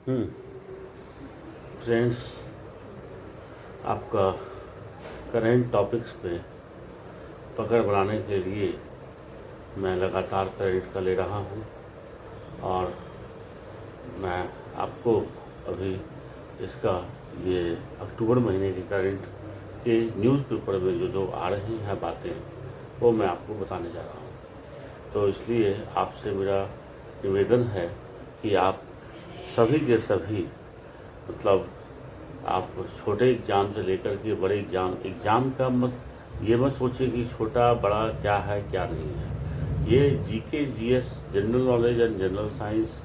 हम्म friends, आपका current topics पे पकड़ बनाने के लिए मैं लगातार करंट का ले रहा हूँ और मैं आपको अभी इसका ये अक्टूबर महीने के करंट के न्यूज़पेपर में जो आ रही हैं बातें, वो मैं आपको बताने जा रहा हूँ। तो इसलिए आपसे मेरा निवेदन है कि आप सभी के सभी, मतलब आप छोटे एग्ज़ाम से लेकर के बड़े एग्ज़ाम का मत ये मत सोचिए कि छोटा बड़ा क्या है क्या नहीं है। ये GK GS general knowledge and general science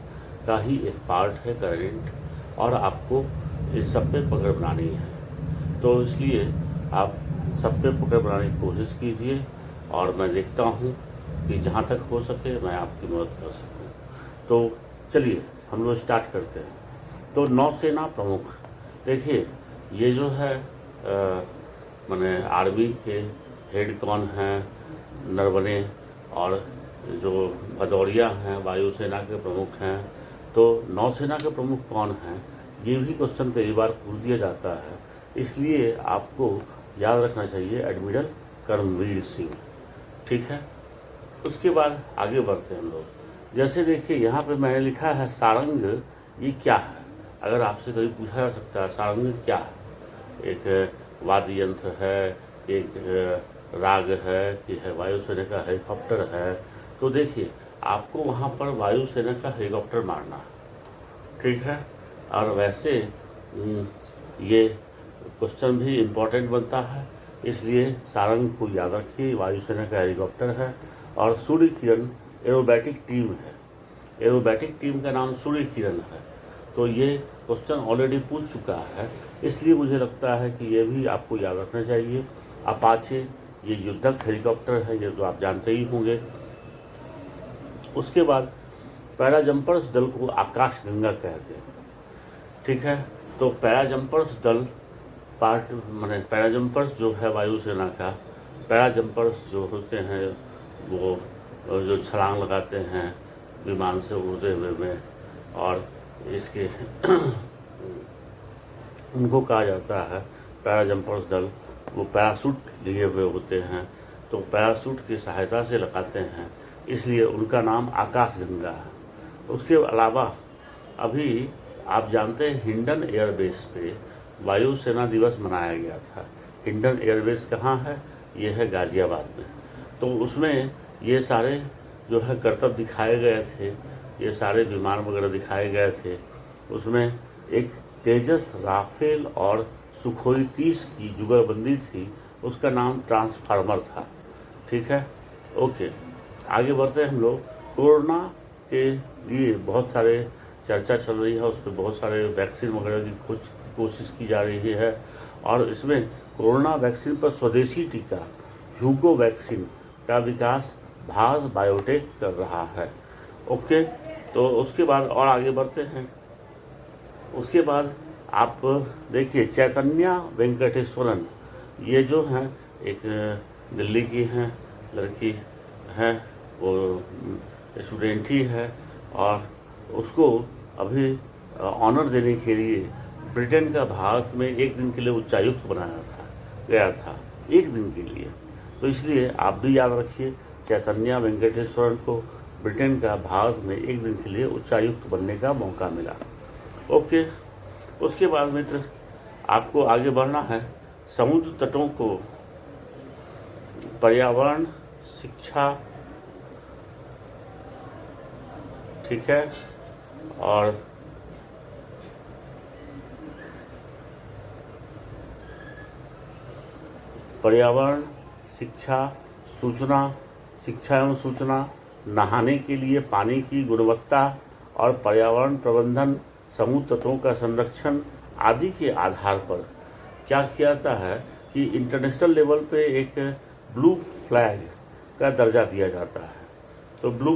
का ही एक पार्ट है करंट, और आपको इस सब पे पकड़ बनानी है। तो इसलिए आप सब पे पकड़ बनाने की कोशिश कीजिए और मैं देखता हूँ कि जहाँ तक हो सके मैं आपकी मदद कर सकूँ। तो चलिए हम लोग स्टार्ट करते हैं। तो नौसेना प्रमुख, देखिए ये जो है माने आर्मी के हेड कौन हैं, नरवणे, और जो भदौरिया हैं वायुसेना के प्रमुख हैं। तो नौसेना के प्रमुख कौन हैं, ये भी क्वेश्चन कई बार पूछ दिया जाता है, इसलिए आपको याद रखना चाहिए एडमिरल करमवीर सिंह। ठीक है, उसके बाद आगे बढ़ते हैं हम लोग। जैसे देखिए यहाँ पे मैंने लिखा है सारंग, ये क्या है? अगर आपसे कभी पूछा जा सकता है सारंग क्या है, एक वाद्य यंत्र है, एक राग है कि है वायुसेना का हेलीकॉप्टर है। तो देखिए आपको वहाँ पर वायुसेना का हेलीकॉप्टर मारना है, ठीक है। और वैसे ये क्वेश्चन भी इम्पोर्टेंट बनता है, इसलिए सारंग को याद रखिए, वायुसेना का हेलीकॉप्टर है। और सूर्य किरण एरोबैटिक टीम है, एरोबैटिक टीम का नाम सूर्य किरण है। तो ये क्वेश्चन ऑलरेडी पूछ चुका है, इसलिए मुझे लगता है कि ये भी आपको याद रखना चाहिए। अपाचे ये युद्धक हेलीकॉप्टर है, ये तो आप जानते ही होंगे। उसके बाद पैरा जंपर्स दल को आकाश गंगा कहते हैं, ठीक है। तो पैरा जंपर्स दल पार्ट माने पैरा जंपर्स जो है वायुसेना का, पैरा जंपर्स जो होते हैं वो जो छलांग लगाते हैं विमान से उड़ते हुए में, और इसके उनको कहा जाता है पैरा जंपर्स दल। वो पैरासूट लिए हुए होते हैं, तो पैरासूट की सहायता से लगाते हैं, इसलिए उनका नाम आकाश गंगा है। उसके अलावा अभी आप जानते हैं हिंडन एयरबेस पे वायुसेना दिवस मनाया गया था। हिंडन एयरबेस कहाँ है? ये है गाज़ियाबाद में। तो उसमें ये सारे जो है करतब दिखाए गए थे, ये सारे विमान वगैरह दिखाए गए थे। उसमें एक तेजस, राफेल और सुखोई 30 की जुगलबंदी थी, उसका नाम ट्रांसफार्मर था, ठीक है। ओके, आगे बढ़ते हैं हम लोग। कोरोना के लिए बहुत सारे चर्चा चल रही है, उस पर बहुत सारे वैक्सीन वगैरह की कोशिश की जा रही है, और इसमें कोरोना वैक्सीन पर स्वदेशी टीका ह्यूगो वैक्सीन का विकास भारत बायोटेक कर रहा है। ओके, तो उसके बाद और आगे बढ़ते हैं। उसके बाद आप देखिए चैतन्या वेंकटेश्वरन, ये जो हैं एक दिल्ली की हैं लड़की हैं, वो स्टूडेंट ही है, और उसको अभी ऑनर देने के लिए ब्रिटेन का भारत में एक दिन के लिए उच्चायुक्त बनाया गया था, एक दिन के लिए। तो इसलिए आप भी याद रखिए चैतन्या वेंकटेश्वरन को ब्रिटेन का भारत में एक दिन के लिए उच्चायुक्त बनने का मौका मिला। ओके, उसके बाद मित्र आपको आगे बढ़ना है। समुद्र तटों को पर्यावरण शिक्षा, ठीक है, और पर्यावरण शिक्षा शिक्षा एवं सूचना, नहाने के लिए पानी की गुणवत्ता और पर्यावरण प्रबंधन, समुद्र तटों का संरक्षण आदि के आधार पर क्या किया जाता है कि इंटरनेशनल लेवल पे एक ब्लू फ्लैग का दर्जा दिया जाता है। तो ब्लू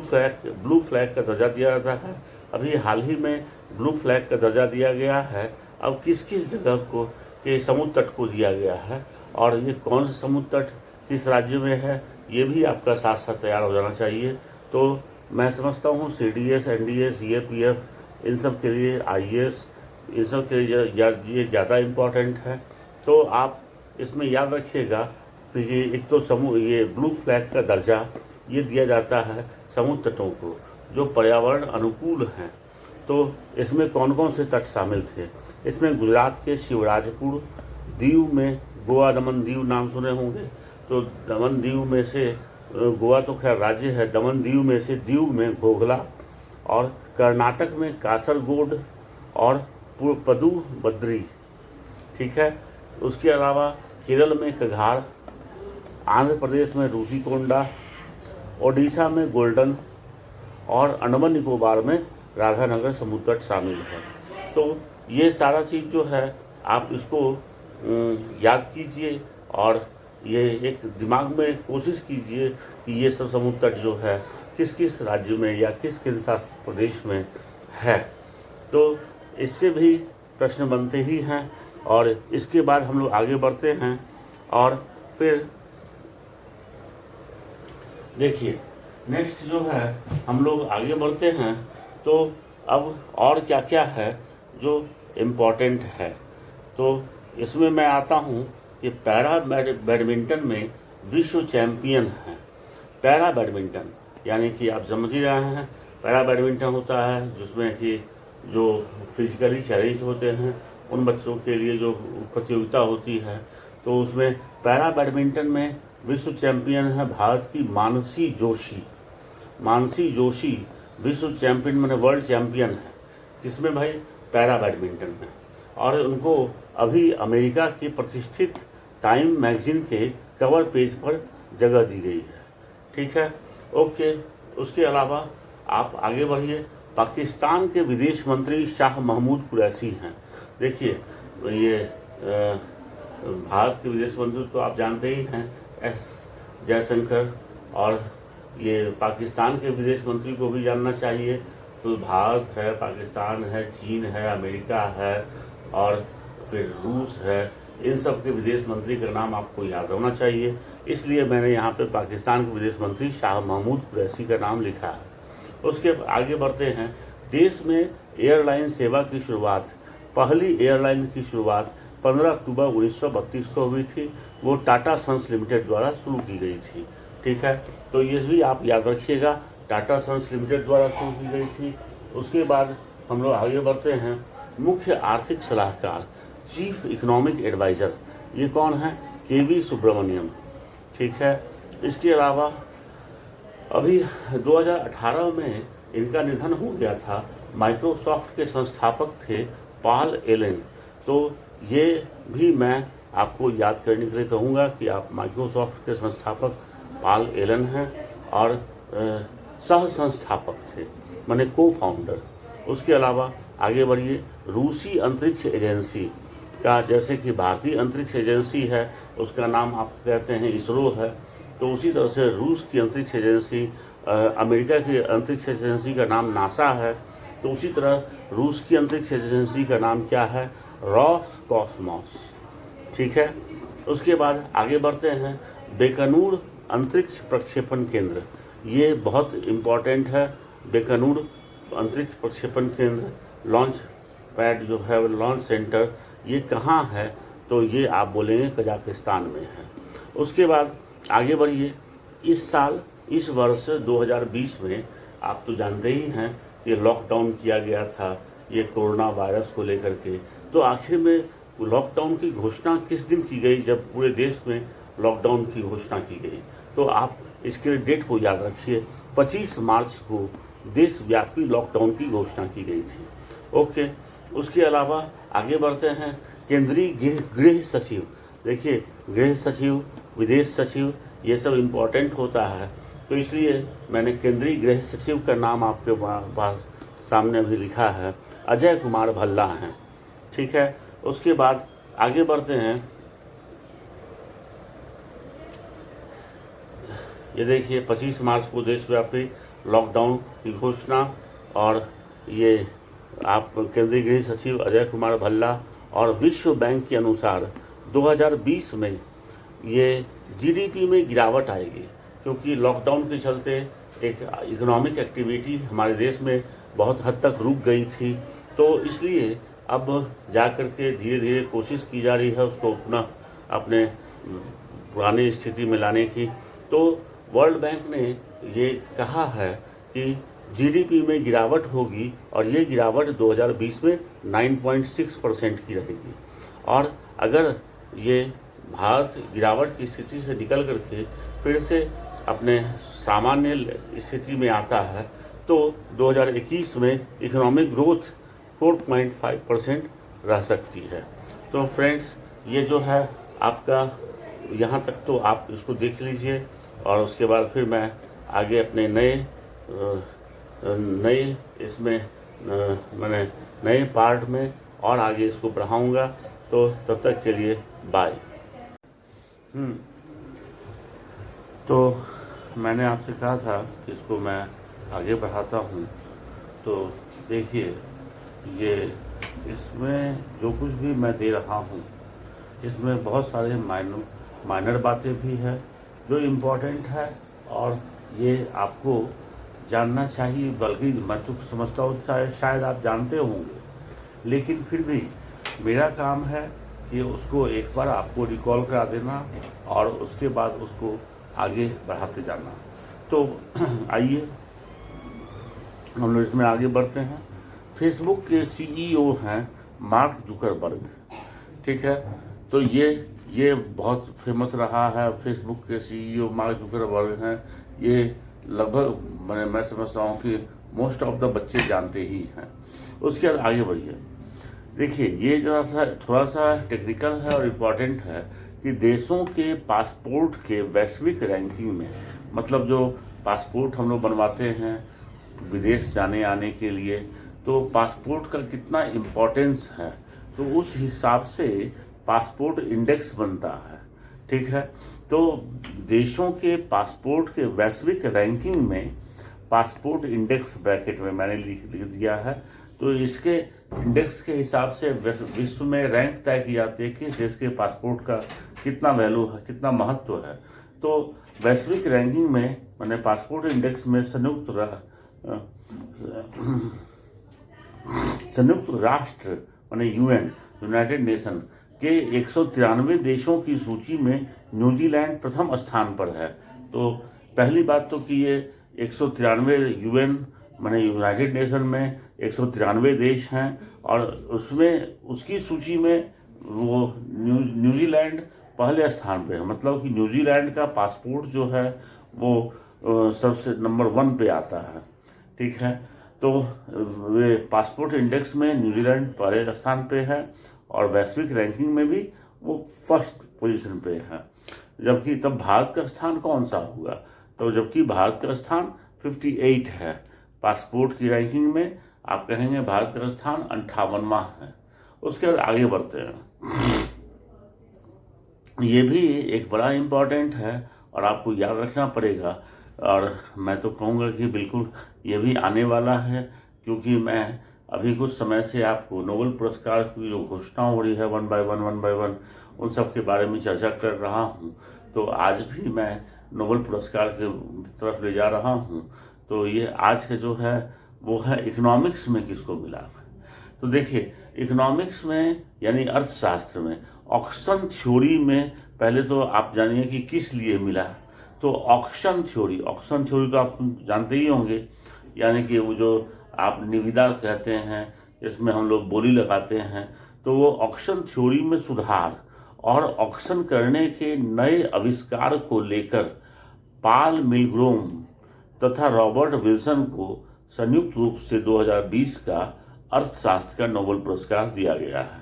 फ्लैग का दर्जा दिया जाता है। अभी हाल ही में ब्लू फ्लैग का दर्जा दिया गया है। अब किस किस जगह को के समुद्र तट को दिया गया है, और ये कौन सा समुद्र तट किस राज्य में है, ये भी आपका साथ साथ तैयार हो जाना चाहिए। तो मैं समझता हूँ CDS, NDS, CAPF इन सब के लिए IAS, इन सब के लिए ये ज़्यादा इम्पोर्टेंट है। तो आप इसमें याद रखिएगा कि ये एक तो ये ब्लू फ्लैग का दर्जा ये दिया जाता है समुद्र तटों को जो पर्यावरण अनुकूल हैं। तो इसमें कौन कौन से तट शामिल थे? इसमें गुजरात के शिवराजपुर, दीव में गोवा, दमन दीव नाम सुने होंगे, तो दमन दीव में से गोवा तो खैर राज्य है, दमन दीव में से दीव में घोघला, और कर्नाटक में कासरगोड और पदु बद्री, ठीक है। उसके अलावा केरल में कघार, आंध्र प्रदेश में रूसीकोंडा, ओडिशा में गोल्डन और अंडमान निकोबार में राधानगर समुद्र तट शामिल है। तो ये सारा चीज़ जो है आप इसको याद कीजिए और ये एक दिमाग में कोशिश कीजिए कि ये सब समुद्र तट जो है किस किस राज्य में या किस केंद्र शासित प्रदेश में है। तो इससे भी प्रश्न बनते ही हैं। और इसके बाद हम लोग आगे बढ़ते हैं और फिर देखिए नेक्स्ट जो है हम लोग आगे बढ़ते हैं। तो अब और क्या क्या है जो इम्पोर्टेंट है, तो इसमें मैं आता हूँ कि बैडमिंटन में विश्व चैम्पियन है। पैरा बैडमिंटन यानी कि आप समझ ही रहे हैं, पैरा बैडमिंटन होता है जिसमें कि जो फिजिकली चैलेंज होते हैं उन बच्चों के लिए जो प्रतियोगिता होती है, तो उसमें पैरा बैडमिंटन में विश्व चैंपियन है भारत की मानसी जोशी। मानसी जोशी विश्व चैंपियन मैंने वर्ल्ड चैंपियन है किसमें भाई? पैरा बैडमिंटन में। और उनको अभी अमेरिका के प्रतिष्ठित टाइम मैगजीन के कवर पेज पर जगह दी गई है, ठीक है। ओके, उसके अलावा आप आगे बढ़िए। पाकिस्तान के विदेश मंत्री शाह महमूद कुरैशी हैं। देखिए ये भारत के विदेश मंत्री तो आप जानते ही हैं एस जयशंकर, और ये पाकिस्तान के विदेश मंत्री को भी जानना चाहिए। तो भारत है, पाकिस्तान है, चीन है, अमेरिका है और फिर रूस है, इन सब के विदेश मंत्री का नाम आपको याद होना चाहिए। इसलिए मैंने यहाँ पे पाकिस्तान के विदेश मंत्री शाह महमूद कुरैशी का नाम लिखा है। उसके आगे बढ़ते हैं। देश में एयरलाइन सेवा की शुरुआत, पहली एयरलाइन की शुरुआत 15 अक्टूबर 1932 को हुई थी। वो टाटा सन्स लिमिटेड द्वारा शुरू की गई थी, ठीक है। तो ये भी आप याद रखिएगा, टाटा सन्स लिमिटेड द्वारा शुरू की गई थी। उसके बाद हम लोग आगे बढ़ते हैं। मुख्य आर्थिक सलाहकार, चीफ इकोनॉमिक एडवाइज़र, ये कौन है? KV सुब्रमण्यम, ठीक है। इसके अलावा अभी 2018 में इनका निधन हो गया था। माइक्रोसॉफ्ट के संस्थापक थे पॉल एलन। तो ये भी मैं आपको याद करने के लिए कहूँगा कि आप माइक्रोसॉफ्ट के संस्थापक पॉल एलन हैं और सह संस्थापक थे, माने को फाउंडर। उसके अलावा आगे बढ़िए। रूसी अंतरिक्ष एजेंसी का, जैसे कि भारतीय अंतरिक्ष एजेंसी है उसका नाम आप कहते हैं इसरो है, तो उसी तरह से रूस की अंतरिक्ष एजेंसी, अमेरिका की अंतरिक्ष एजेंसी का नाम नासा है, तो उसी तरह रूस की अंतरिक्ष एजेंसी का नाम क्या है? रॉसकॉस्मोस, ठीक है। उसके बाद आगे बढ़ते हैं। बेकनूर अंतरिक्ष प्रक्षेपण केंद्र, ये बहुत इम्पोर्टेंट है। बेकनूर अंतरिक्ष प्रक्षेपण केंद्र, लॉन्च पैड जो है, लॉन्च सेंटर, ये कहाँ है? तो ये आप बोलेंगे कजाकिस्तान में है। उसके बाद आगे बढ़िए। इस साल, इस वर्ष 2020 में आप तो जानते ही हैं कि लॉकडाउन किया गया था ये कोरोना वायरस को लेकर के। तो आखिर में लॉकडाउन की घोषणा किस दिन की गई? जब पूरे देश में लॉकडाउन की घोषणा की गई। तो आप इसके डेट को याद रखिए, 25 मार्च को देशव्यापी लॉकडाउन की घोषणा की गई थी। ओके, उसके अलावा आगे बढ़ते हैं। केंद्रीय गृह सचिव, देखिए गृह सचिव, विदेश सचिव, ये सब इम्पोर्टेंट होता है, तो इसलिए मैंने केंद्रीय गृह सचिव का नाम आपके पास सामने भी लिखा है, अजय कुमार भल्ला हैं, ठीक है। उसके बाद आगे बढ़ते हैं। ये देखिए 25 मार्च को देशव्यापी लॉकडाउन की घोषणा, और ये आप केंद्रीय गृह सचिव अजय कुमार भल्ला। और विश्व बैंक के अनुसार 2020 में ये GDP में गिरावट आएगी, क्योंकि लॉकडाउन के चलते एक इकोनॉमिक एक्टिविटी हमारे देश में बहुत हद तक रुक गई थी। तो इसलिए अब जा कर के धीरे धीरे कोशिश की जा रही है उसको पुनः अपने पुरानी स्थिति में लाने की। तो वर्ल्ड बैंक ने ये कहा है कि जीडीपी में गिरावट होगी और ये गिरावट 2020 में 9.6% की रहेगी। और अगर ये भारत गिरावट की स्थिति से निकल करके फिर से अपने सामान्य स्थिति में आता है तो 2021 में इकोनॉमिक ग्रोथ 4.5% रह सकती है। तो फ्रेंड्स, ये जो है आपका यहाँ तक तो आप इसको देख लीजिए और उसके बाद फिर मैं आगे अपने नए इसमें मैंने नए पार्ट में और आगे इसको बढ़ाऊँगा। तो तब तक के लिए बाय। तो मैंने आपसे कहा था कि इसको मैं आगे बढ़ाता हूँ। तो देखिए, ये इसमें जो कुछ भी मैं दे रहा हूँ इसमें बहुत सारे माइनर बातें भी है जो इम्पोर्टेंट है और ये आपको जानना चाहिए। बल्कि मैं तो समझता हूँ शायद आप जानते होंगे, लेकिन फिर भी मेरा काम है कि उसको एक बार आपको रिकॉल करा देना और उसके बाद उसको आगे बढ़ाते जाना। तो आइए हम लोग इसमें आगे बढ़ते हैं। फेसबुक के सीईओ हैं मार्क जुकरबर्ग, ठीक है। तो ये बहुत फेमस रहा है। फेसबुक के सीईओ मार्क जुकरबर्ग हैं। ये लगभग मैं समझता हूँ कि मोस्ट ऑफ द बच्चे जानते ही हैं। उसके बाद आगे बढ़िए। देखिए, ये थोड़ा सा टेक्निकल है और इम्पॉर्टेंट है कि देशों के पासपोर्ट के वैश्विक रैंकिंग में, मतलब जो पासपोर्ट हम लोग बनवाते हैं विदेश जाने आने के लिए, तो पासपोर्ट का कितना इम्पोर्टेंस है, तो उस हिसाब से पासपोर्ट इंडेक्स बनता है, ठीक है। तो देशों के पासपोर्ट के वैश्विक रैंकिंग में पासपोर्ट इंडेक्स ब्रैकेट में मैंने लिख दिया है। तो इसके इंडेक्स के हिसाब से विश्व में रैंक तय की जाती है कि देश के पासपोर्ट का कितना वैल्यू है, कितना महत्व है। तो वैश्विक रैंकिंग में मैंने पासपोर्ट इंडेक्स में संयुक्त राष्ट्र माने यूएन, यूनाइटेड नेशन के 193 देशों की सूची में न्यूजीलैंड प्रथम स्थान पर है। तो पहली बात तो कि ये 193 यूएन माने यूनाइटेड नेशन में 193 देश हैं और उसमें उसकी सूची में वो न्यूजीलैंड पहले स्थान पे है। मतलब कि न्यूजीलैंड का पासपोर्ट जो है वो सबसे नंबर 1 पे आता है, ठीक है। तो वे पासपोर्ट इंडेक्स में न्यूजीलैंड पहले स्थान पे है और वैश्विक रैंकिंग में भी वो फर्स्ट पोजीशन पे है। जबकि तब भारत का स्थान कौन सा होगा, तो जबकि भारत का स्थान 58 है पासपोर्ट की रैंकिंग में, आप कहेंगे भारत का स्थान 58वां है। उसके बाद आगे बढ़ते हैं। ये भी एक बड़ा इम्पॉर्टेंट है और आपको याद रखना पड़ेगा और मैं तो कहूँगा कि बिल्कुल ये भी आने वाला है, क्योंकि मैं अभी कुछ समय से आपको नोबेल पुरस्कार की जो घोषणा हो रही है वन बाय वन उन सब के बारे में चर्चा कर रहा हूँ। तो आज भी मैं नोबेल पुरस्कार के तरफ ले जा रहा हूँ। तो ये आज के जो है वो है इकोनॉमिक्स में किसको मिला। तो देखिए, इकोनॉमिक्स में यानी अर्थशास्त्र में ऑक्शन थ्योरी में पहले तो आप जानिए कि किस लिए मिला। तो ऑक्शन थ्योरी तो आप जानते ही होंगे, यानी कि वो जो आप निविदा कहते हैं, इसमें हम लोग बोली लगाते हैं। तो वो ऑक्शन थ्योरी में सुधार और ऑक्शन करने के नए आविष्कार को लेकर पाल मिलग्रोम तथा रॉबर्ट विल्सन को संयुक्त रूप से 2020 का अर्थशास्त्र का नोबेल पुरस्कार दिया गया है,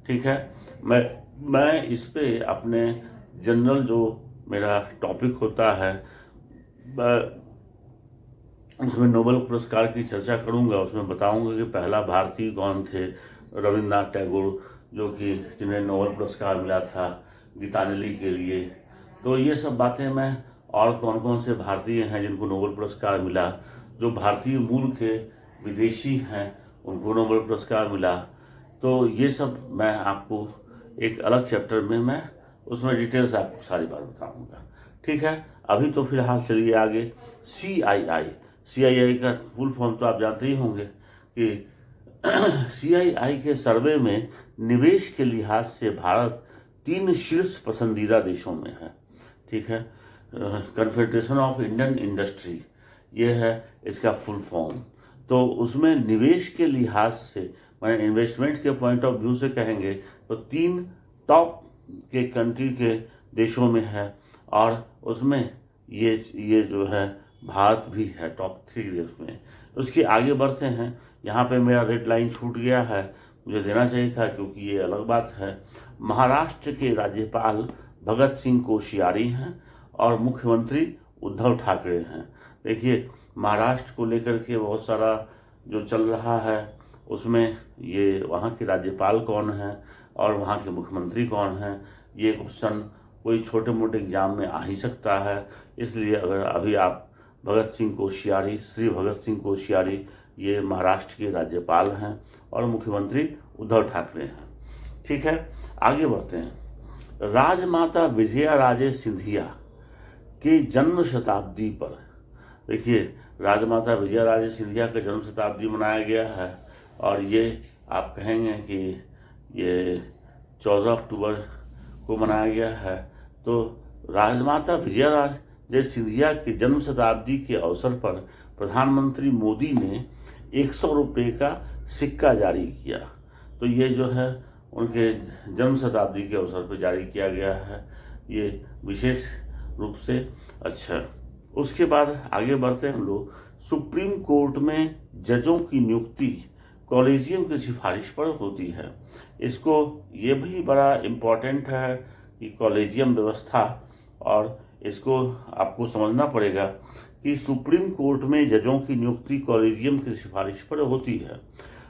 ठीक है। मैं इस पे अपने जनरल जो मेरा टॉपिक होता है उसमें नोबेल पुरस्कार की चर्चा करूंगा। उसमें बताऊंगा कि पहला भारतीय कौन थे, रविन्द्रनाथ टैगोर, जो कि जिन्हें नोबेल पुरस्कार मिला था गीतांजलि के लिए। तो ये सब बातें मैं, और कौन कौन से भारतीय हैं जिनको नोबेल पुरस्कार मिला, जो भारतीय मूल के विदेशी हैं उनको नोबेल पुरस्कार मिला। तो ये सब मैं आपको एक अलग चैप्टर में मैं उसमें डिटेल से आपको सारी बात बताऊंगा, ठीक है। अभी तो फिलहाल चलिए आगे। CII CII का फुल फॉर्म तो आप जानते ही होंगे कि CII के सर्वे में निवेश के लिहाज से भारत 3 शीर्ष पसंदीदा देशों में है। ठीक है, कन्फेडरेशन ऑफ इंडियन इंडस्ट्री ये है इसका फुल फॉर्म। तो उसमें निवेश के लिहाज से, मैंने इन्वेस्टमेंट के पॉइंट ऑफ व्यू से कहेंगे तो 3 टॉप के कंट्री के देशों में है, और उसमें ये जो है भारत भी है टॉप 3 देश में। उसके आगे बढ़ते हैं। यहाँ पे मेरा रेड लाइन छूट गया है, मुझे देना चाहिए था क्योंकि ये अलग बात है। महाराष्ट्र के राज्यपाल भगत सिंह कोश्यारी हैं और मुख्यमंत्री उद्धव ठाकरे हैं। देखिए, महाराष्ट्र को लेकर के बहुत सारा जो चल रहा है, उसमें ये वहाँ के राज्यपाल कौन है और वहाँ के मुख्यमंत्री कौन हैं, ये क्वेश्चन कोई छोटे मोटे एग्जाम में आ ही सकता है। इसलिए अगर अभी आप भगत सिंह कोश्यारी, श्री भगत सिंह कोश्यारी, ये महाराष्ट्र के राज्यपाल हैं और मुख्यमंत्री उद्धव ठाकरे हैं। ठीक है, आगे बढ़ते हैं। राजमाता विजया राजे सिंधिया की जन्म शताब्दी पर, देखिए राजमाता विजया राजे सिंधिया का जन्म शताब्दी मनाया गया है, और ये आप कहेंगे कि ये 14 अक्टूबर को मनाया गया है। तो राजमाता विजया राजे सिंधिया की जन्म शताब्दी के अवसर पर प्रधानमंत्री मोदी ने 100 रुपये का सिक्का जारी किया। तो ये जो है उनके जन्म शताब्दी के अवसर पर जारी किया गया है, ये विशेष रूप से। अच्छा, उसके बाद आगे बढ़ते हैं हम लोग। सुप्रीम कोर्ट में जजों की नियुक्ति कॉलेजियम की सिफारिश पर होती है। इसको ये भी बड़ा इम्पोर्टेंट है कि कॉलेजियम व्यवस्था, और इसको आपको समझना पड़ेगा कि सुप्रीम कोर्ट में जजों की नियुक्ति कॉलेजियम की सिफारिश पर होती है।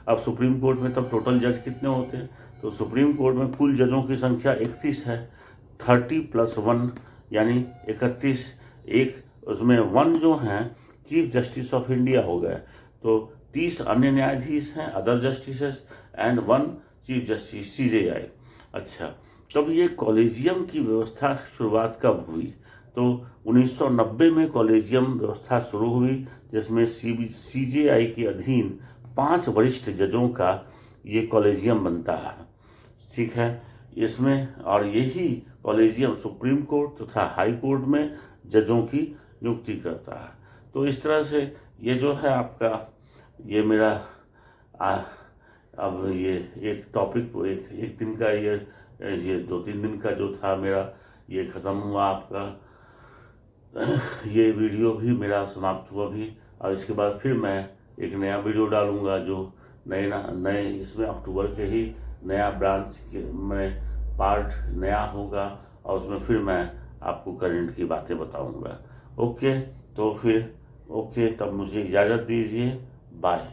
अब सुप्रीम कोर्ट में तब टोटल जज कितने होते हैं, तो सुप्रीम कोर्ट में कुल जजों की संख्या 31 है। 30 + 1 यानी 31, एक उसमें 1 जो हैं चीफ जस्टिस ऑफ इंडिया हो गए, तो 30 अन्य न्यायाधीश हैं, other justices, and 1 chief justice CJI। अच्छा, तब ये कॉलेजियम की व्यवस्था शुरुआत कब हुई, तो 1990 में कॉलेजियम व्यवस्था शुरू हुई, जिसमें CJI के अधीन 5 वरिष्ठ जजों का ये कॉलेजियम बनता है। ठीक है, इसमें और यही कॉलेजियम सुप्रीम कोर्ट तथा हाई कोर्ट में जजों की नियुक्ति करता है। तो इस तरह से ये जो है आपका, ये मेरा अब ये एक टॉपिक, एक दिन का ये 2-3 दिन का जो था मेरा, ये ख़त्म हुआ आपका। ये वीडियो भी मेरा समाप्त हुआ भी, और इसके बाद फिर मैं एक नया वीडियो डालूंगा जो नए इसमें अक्टूबर के ही नया ब्रांच के में पार्ट नया होगा, और उसमें फिर मैं आपको करंट की बातें बताऊंगा। ओके, तो फिर ओके, तब मुझे इजाज़त दीजिए, बाय।